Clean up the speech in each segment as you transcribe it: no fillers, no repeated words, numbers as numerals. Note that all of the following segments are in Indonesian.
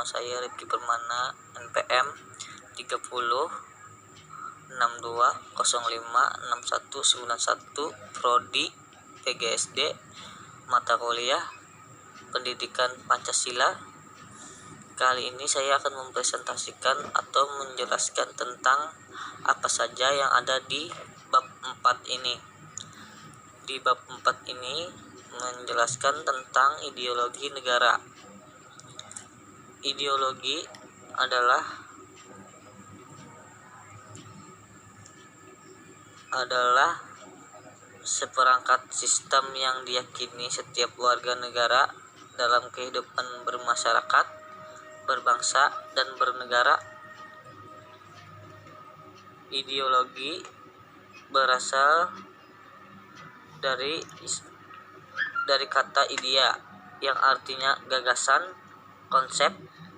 Nama saya Rifki Permana, NPM 30 62 05 6191, Prodi PGSD, mata kuliah Pendidikan Pancasila. Kali ini saya akan mempresentasikan atau menjelaskan tentang apa saja yang ada di bab 4 ini. Di bab 4 ini menjelaskan tentang ideologi negara. Ideologi adalah seperangkat sistem yang diyakini setiap warga negara dalam kehidupan bermasyarakat, berbangsa, dan bernegara. Ideologi berasal dari kata idea yang artinya gagasan, konsep,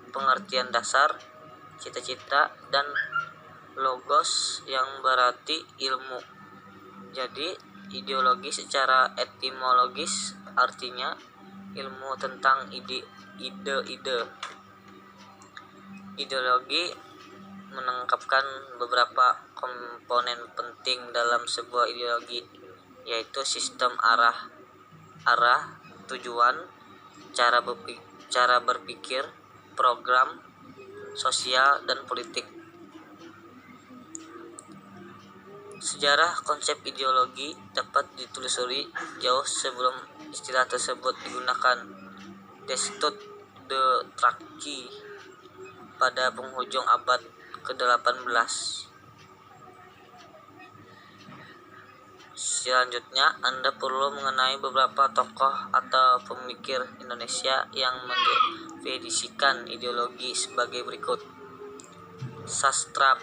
pengertian dasar, cita-cita, dan logos yang berarti ilmu. Jadi ideologi secara etimologis artinya ilmu tentang ide-ide. Ideologi menangkapkan beberapa komponen penting dalam sebuah ideologi, yaitu sistem arah, tujuan, cara berpikir, program, sosial, dan politik. Sejarah konsep ideologi dapat ditelusuri jauh sebelum istilah tersebut digunakan. Destutt de Trachy pada penghujung abad ke-18. Selanjutnya, Anda perlu mengenai beberapa tokoh atau pemikir Indonesia yang mendefinisikan ideologi sebagai berikut. Sastra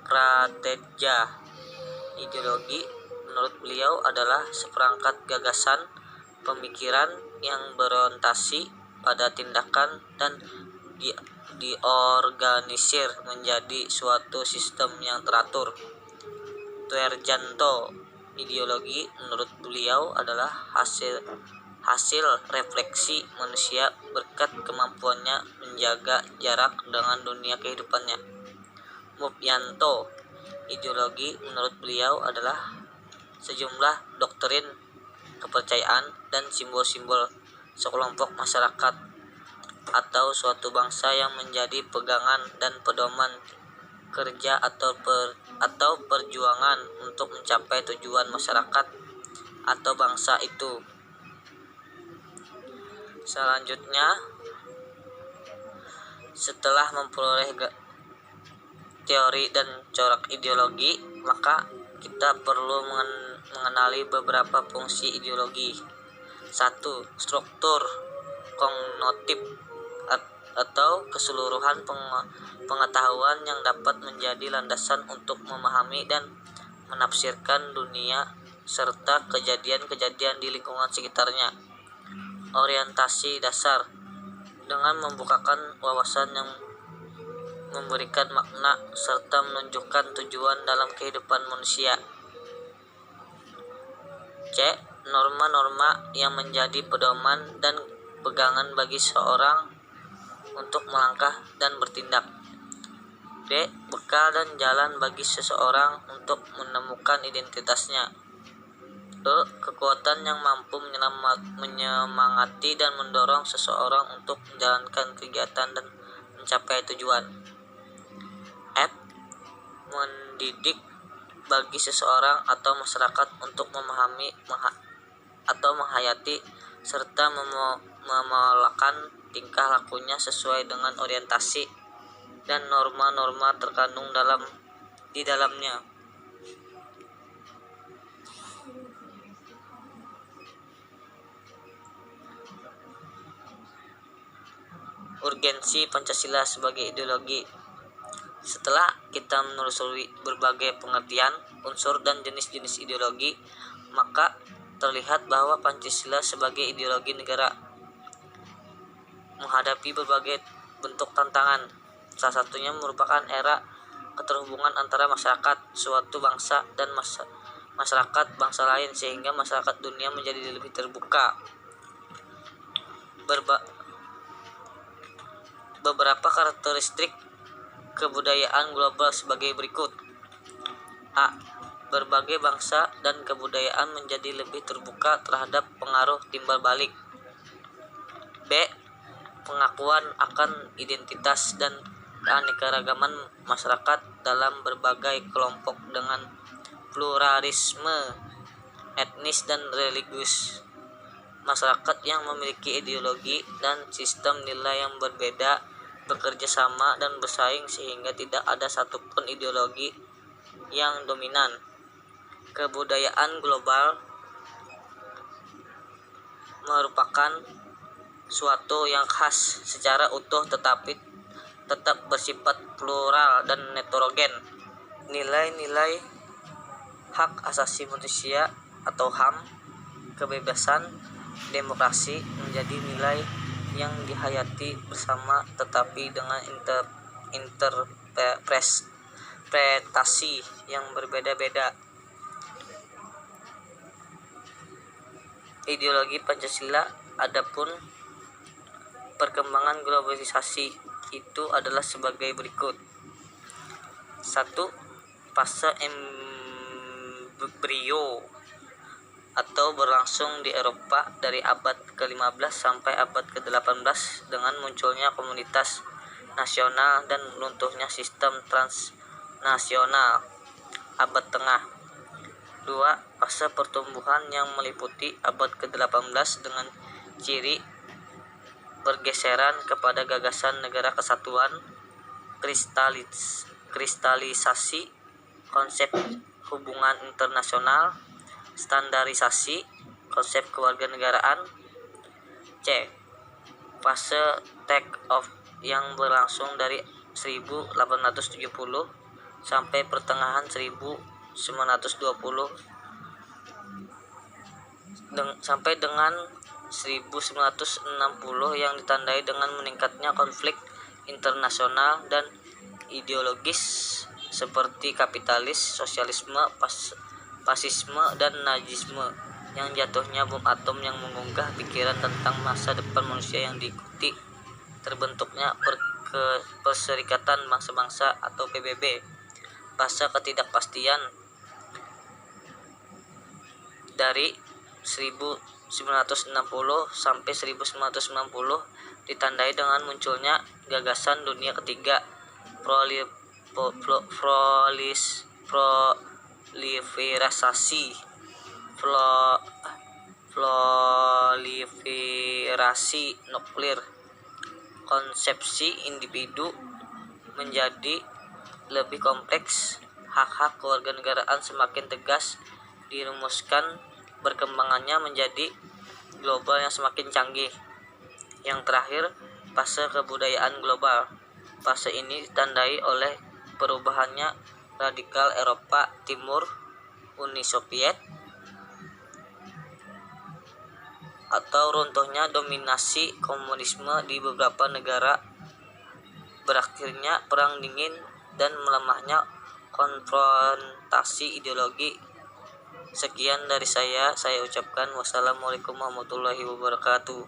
Pradja. Ideologi menurut beliau adalah seperangkat gagasan pemikiran yang berorientasi pada tindakan dan diorganisir menjadi suatu sistem yang teratur. Tuerjanto. Ideologi menurut beliau adalah hasil refleksi manusia berkat kemampuannya menjaga jarak dengan dunia kehidupannya. Mukyanto. Ideologi menurut beliau adalah sejumlah doktrin, kepercayaan, dan simbol-simbol sekelompok masyarakat atau suatu bangsa yang menjadi pegangan dan pedoman kerja atau perjuangan untuk mencapai tujuan masyarakat atau bangsa itu. Selanjutnya, setelah memperoleh teori dan corak ideologi, maka kita perlu mengenali beberapa fungsi ideologi. 1. Struktur kognitif atau keseluruhan pengetahuan yang dapat menjadi landasan untuk memahami dan menafsirkan dunia serta kejadian-kejadian di lingkungan sekitarnya. Orientasi dasar dengan membukakan wawasan yang memberikan makna serta menunjukkan tujuan dalam kehidupan manusia. C. Norma-norma yang menjadi pedoman dan pegangan bagi seorang untuk melangkah dan bertindak. D. Bekal dan jalan bagi seseorang untuk menemukan identitasnya. E. Kekuatan yang mampu menyemangati dan mendorong seseorang untuk menjalankan kegiatan dan mencapai tujuan. F. Mendidik bagi seseorang atau masyarakat untuk memahami atau menghayati serta memolakan tingkah lakunya sesuai dengan orientasi dan norma-norma terkandung di dalamnya. Urgensi Pancasila sebagai ideologi. Setelah kita menelusuri berbagai pengertian, unsur, dan jenis-jenis ideologi, maka terlihat bahwa Pancasila sebagai ideologi negara menghadapi berbagai bentuk tantangan. Salah satunya merupakan era keterhubungan antara masyarakat suatu bangsa dan masyarakat bangsa lain, sehingga masyarakat dunia menjadi lebih terbuka. Beberapa karakteristik kebudayaan global sebagai berikut. A. Berbagai bangsa dan kebudayaan menjadi lebih terbuka terhadap pengaruh timbal balik. B. Pengakuan akan identitas dan keanekaragaman masyarakat dalam berbagai kelompok dengan pluralisme etnis dan religius. Masyarakat yang memiliki ideologi dan sistem nilai yang berbeda bekerja sama dan bersaing sehingga tidak ada satupun ideologi yang dominan. Kebudayaan global merupakan suatu yang khas secara utuh tetapi tetap bersifat plural dan heterogen. Nilai-nilai hak asasi manusia atau HAM, kebebasan, demokrasi menjadi nilai yang dihayati bersama tetapi dengan interpretasi yang berbeda-beda. Ideologi Pancasila. Adapun perkembangan globalisasi itu adalah sebagai berikut. 1. Fase embrio atau berlangsung di Eropa dari abad ke-15 sampai abad ke-18 dengan munculnya komunitas nasional dan runtuhnya sistem transnasional. Abad Tengah. 2. Fase pertumbuhan yang meliputi abad ke-18 dengan ciri bergeseran kepada gagasan negara kesatuan, kristalisasi konsep hubungan internasional, standarisasi konsep kewarganegaraan. C. Fase take off yang berlangsung dari 1870 sampai pertengahan 1920 sampai dengan 1960 yang ditandai dengan meningkatnya konflik internasional dan ideologis seperti kapitalis, sosialisme, fasisme, dan nazisme, yang jatuhnya bom atom yang mengunggah pikiran tentang masa depan manusia yang diikuti terbentuknya Perserikatan Bangsa-Bangsa atau PBB. Fase ketidakpastian dari 1960 sampai 1990 ditandai dengan munculnya gagasan dunia ketiga, proliferasi nuklir. Konsepsi individu menjadi lebih kompleks, hak-hak kewarganegaraan semakin tegas dirumuskan, berkembangannya menjadi global yang semakin canggih. Yang terakhir, fase kebudayaan global. Fase ini ditandai oleh perubahannya radikal Eropa Timur, Uni Soviet, atau runtuhnya dominasi komunisme di beberapa negara, berakhirnya Perang Dingin, dan melemahnya konfrontasi ideologi. Sekian dari saya ucapkan wassalamualaikum warahmatullahi wabarakatuh.